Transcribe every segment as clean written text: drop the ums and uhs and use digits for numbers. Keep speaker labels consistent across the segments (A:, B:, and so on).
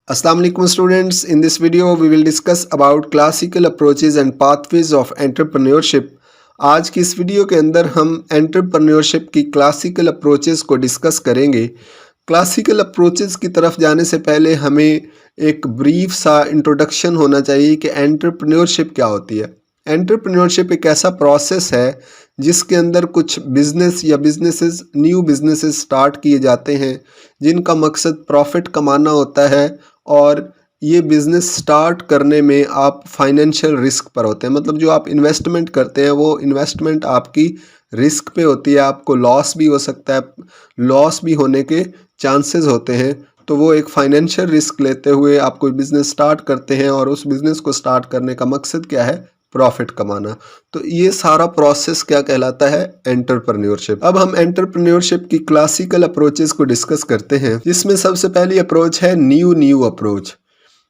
A: Assalamu alaikum students. In this video we will discuss about classical approaches and pathways of entrepreneurship. आज की इस video के अंदर हम एंटरप्रेन्योरशिप की क्लासिकल अप्रोचेस को डिस्कस करेंगे। क्लासिकल अप्रोचेस की तरफ जाने से पहले हमें एक ब्रीफ सा इंट्रोडक्शन होना चाहिए कि एंटरप्रेन्योरशिप क्या होती है। एंटरप्रेन्योरशिप एक ऐसा प्रोसेस है जिसके अंदर कुछ बिजनेस या बिजनेसेस न्यू बिजनेसेस स्टार्ट किए जाते हैं जिनका मकसद प्रॉफिट कमाना होता है और ये बिज़नेस स्टार्ट करने में आप फाइनेंशियल रिस्क पर होते हैं। मतलब जो आप इन्वेस्टमेंट करते हैं वो इन्वेस्टमेंट आपकी रिस्क पे होती है, आपको लॉस भी हो सकता है, लॉस भी होने के चांसेस होते हैं। तो वो एक फाइनेंशियल रिस्क लेते हुए आप कोई बिज़नेस स्टार्ट करते हैं और उस बिज़नेस को स्टार्ट करने का मकसद क्या है? प्रॉफिट कमाना। तो ये सारा प्रोसेस क्या कहलाता है? एंटरप्रेन्योरशिप। अब हम एंटरप्रेन्योरशिप की क्लासिकल अप्रोचेस को डिस्कस करते हैं, जिसमें सबसे पहली अप्रोच है new approach.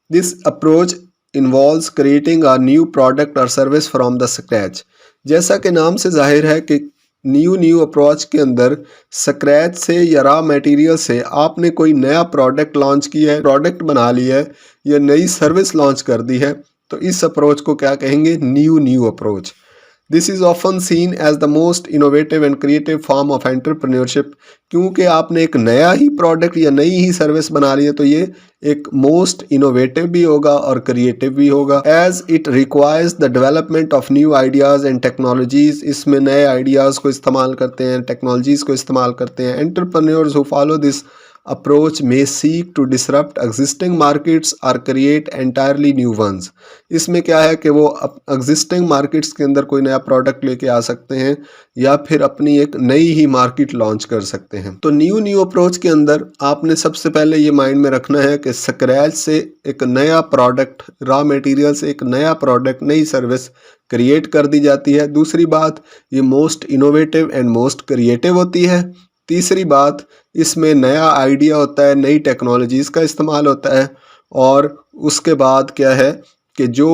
A: This approach involves creating a new product और सर्विस फ्रॉम द स्क्रैच। जैसा कि नाम से जाहिर है कि न्यू अप्रोच के अंदर स्क्रैच से या रॉ मटेरियल से आपने कोई नया प्रोडक्ट लॉन्च किया है, प्रोडक्ट बना लिया है या नई सर्विस लॉन्च कर दी है, तो इस अप्रोच को क्या कहेंगे? New approach. This is often seen as the most innovative and creative form of entrepreneurship. क्योंकि आपने एक नया ही प्रोडक्ट या नई ही सर्विस बना ली है तो ये एक मोस्ट इनोवेटिव भी होगा और क्रिएटिव भी होगा। As it requires the development of new ideas and technologies. इसमें नए आइडियाज़ को इस्तेमाल करते हैं, टेक्नोलॉजीज़ को इस्तेमाल करते हैं। Entrepreneurs who follow this approach may seek to disrupt existing markets or create entirely new ones। इसमें क्या है कि वो existing markets के अंदर कोई नया प्रोडक्ट लेके आ सकते हैं या फिर अपनी एक नई ही मार्केट लॉन्च कर सकते हैं। तो न्यू अप्रोच के अंदर आपने सबसे पहले ये माइंड में रखना है कि स्क्रैच से एक नया प्रोडक्ट, रॉ मटेरियल से एक नया प्रोडक्ट, नई सर्विस क्रिएट कर दी जाती है। दूसरी बात, ये most innovative and most creative होती है। तीसरी बात, इसमें नया आइडिया होता है, नई टेक्नोलॉजीज़ का इस्तेमाल होता है। और उसके बाद क्या है कि जो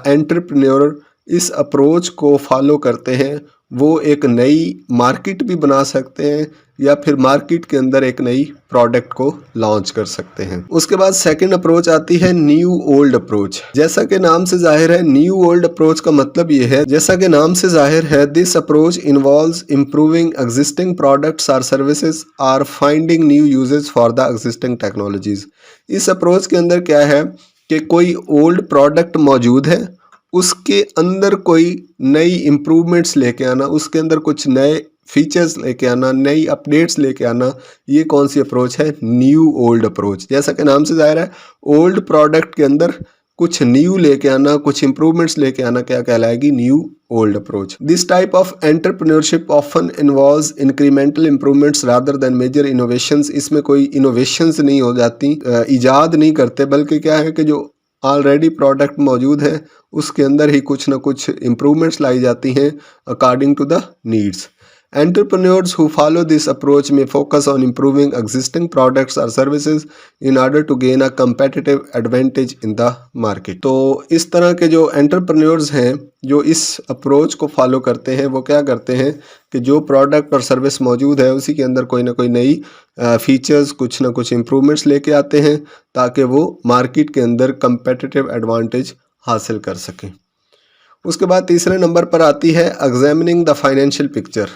A: एंटरप्रेन्योर इस अप्रोच को फॉलो करते हैं वो एक नई मार्केट भी बना सकते हैं या फिर मार्केट के अंदर एक नई प्रोडक्ट को लॉन्च कर सकते हैं। उसके बाद सेकंड अप्रोच आती है न्यू ओल्ड अप्रोच। जैसा कि नाम से जाहिर है, न्यू ओल्ड अप्रोच का मतलब ये है, जैसा कि नाम से जाहिर है, this approach involves improving existing products और सर्विसेज और finding new uses for the existing technologies. इस अप्रोच के अंदर क्या है कि कोई ओल्ड प्रोडक्ट मौजूद है, उसके अंदर कोई नई इम्प्रूवमेंट्स लेके आना, उसके अंदर कुछ नए फीचर्स लेके आना, नई अपडेट्स लेके आना, ये कौन सी अप्रोच है? New old approach. जैसा कि नाम से जाहिर है, ओल्ड प्रोडक्ट के अंदर कुछ न्यू लेके आना, कुछ इम्प्रूवमेंट्स लेके आना क्या कहलाएगी? New old approach. This type of entrepreneurship often involves incremental improvements rather than major innovations. इसमें कोई इनोवेशंस नहीं हो जाती, ईजाद नहीं करते, बल्कि क्या है कि जो ऑलरेडी प्रोडक्ट मौजूद है उसके अंदर ही कुछ ना कुछ इम्प्रूवमेंट्स लाई जाती हैं according to the needs. Entrepreneurs who follow this approach may focus on improving existing products or services in order to gain a competitive advantage in the market। तो इस तरह के जो एंटरप्रेन्योर्स हैं जो इस अप्रोच को फॉलो करते हैं वो क्या करते हैं कि जो प्रोडक्ट और सर्विस मौजूद है उसी के अंदर कोई ना कोई नई फीचर्स, कुछ ना कुछ इम्प्रूवमेंट्स लेके आते हैं ताकि वो मार्केट के अंदर कंपेटिटिव एडवांटेज हासिल कर सकें। उसके बाद तीसरे नंबर पर आती है examining the financial picture.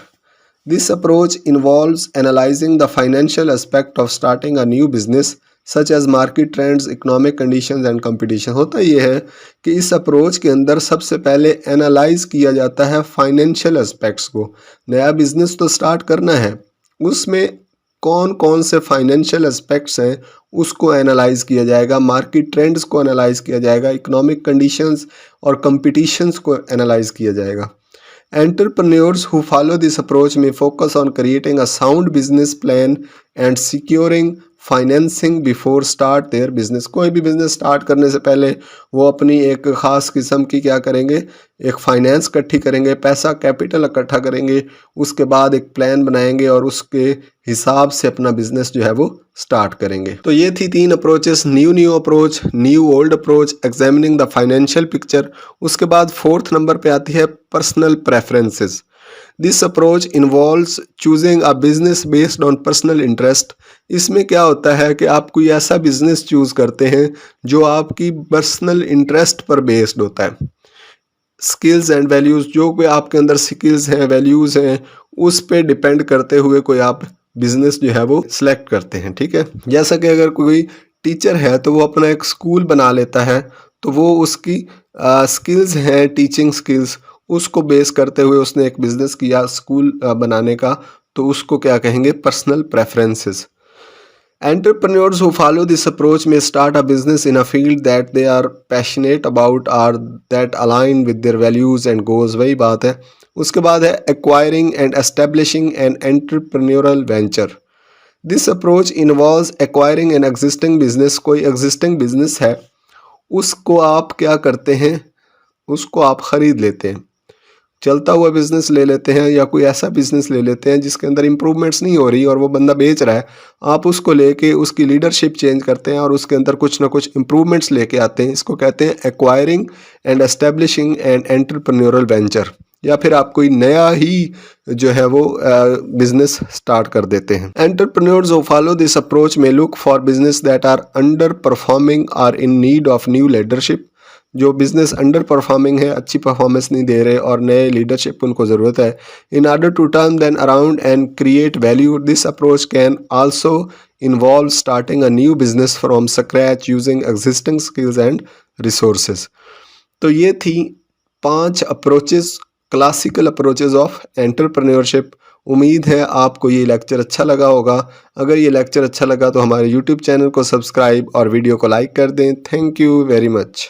A: This approach involves analyzing the financial aspect of starting a new business such as market trends, economic conditions and competition। होता ये है कि इस अप्रोच के अंदर सबसे पहले एनालाइज किया जाता है फाइनेंशियल एस्पेक्ट्स को। नया बिजनेस तो स्टार्ट करना है, उसमें कौन कौन से फाइनेंशियल एस्पेक्ट्स हैं उसको एनालाइज किया जाएगा, मार्केट ट्रेंड्स को एनालाइज किया जाएगा, इकोनॉमिक कंडीशंस और कंपटीशंस को एनालाइज किया जाएगा। Entrepreneurs who follow this approach may focus on creating a sound business plan and securing financing before start their business. कोई भी बिजनेस स्टार्ट करने से पहले वो अपनी एक ख़ास किस्म की क्या करेंगे? एक फाइनेंस इकट्ठी करेंगे, पैसा कैपिटल इकट्ठा करेंगे, उसके बाद एक प्लान बनाएंगे और उसके हिसाब से अपना बिजनेस जो है वो स्टार्ट करेंगे। तो ये थी तीन approaches, new approach, new old approach, examining the financial picture. उसके बाद फोर्थ नंबर पे आती है personal preferences. This approach involves choosing a business based on personal interest. इसमें क्या होता है कि आप कोई ऐसा बिजनेस चूज करते हैं जो आपकी पर्सनल इंटरेस्ट पर बेस्ड होता है। स्किल्स एंड वैल्यूज़, जो कोई आपके अंदर स्किल्स हैं, वैल्यूज़ हैं, उस पे डिपेंड करते हुए कोई आप बिजनेस जो है वो सिलेक्ट करते हैं। ठीक है, जैसा कि अगर कोई टीचर है तो वो अपना एक स्कूल बना लेता है, तो वो उसकी स्किल्स हैं, टीचिंग स्किल्स, उसको बेस करते हुए उसने एक बिजनेस किया स्कूल बनाने का, तो उसको क्या कहेंगे, personal preferences. Entrepreneurs who follow this approach may start a business in a field that they are passionate about or that align with their values and goals। वही बात है। उसके बाद है acquiring and establishing an entrepreneurial venture। This approach involves acquiring an existing business। कोई existing business है, उसको आप क्या करते हैं, उसको आप खरीद लेते हैं, चलता हुआ बिजनेस ले लेते हैं या कोई ऐसा बिजनेस ले लेते हैं जिसके अंदर इंप्रूवमेंट्स नहीं हो रही और वो बंदा बेच रहा है, आप उसको लेके उसकी लीडरशिप चेंज करते हैं और उसके अंदर कुछ ना कुछ इंप्रूवमेंट्स लेके आते हैं। इसको कहते हैं acquiring and establishing an entrepreneurial venture. या फिर आप कोई नया ही जो है वो बिजनेस स्टार्ट कर देते हैं। Entrepreneurs who follow this approach may look for business that are underperforming or in need of new leadership. जो बिजनेस अंडर परफॉर्मिंग है, अच्छी परफॉर्मेंस नहीं दे रहे और नए लीडरशिप उनको ज़रूरत है, in order to turn them around and create value. This approach can also involve starting a new business from scratch using existing skills and resources. तो ये थी 5 approaches, classical approaches of entrepreneurship. उम्मीद है आपको ये लेक्चर अच्छा लगा होगा। अगर ये लेक्चर अच्छा लगा तो हमारे यूट्यूब चैनल को सब्सक्राइब और वीडियो को लाइक कर दें। Thank you very much.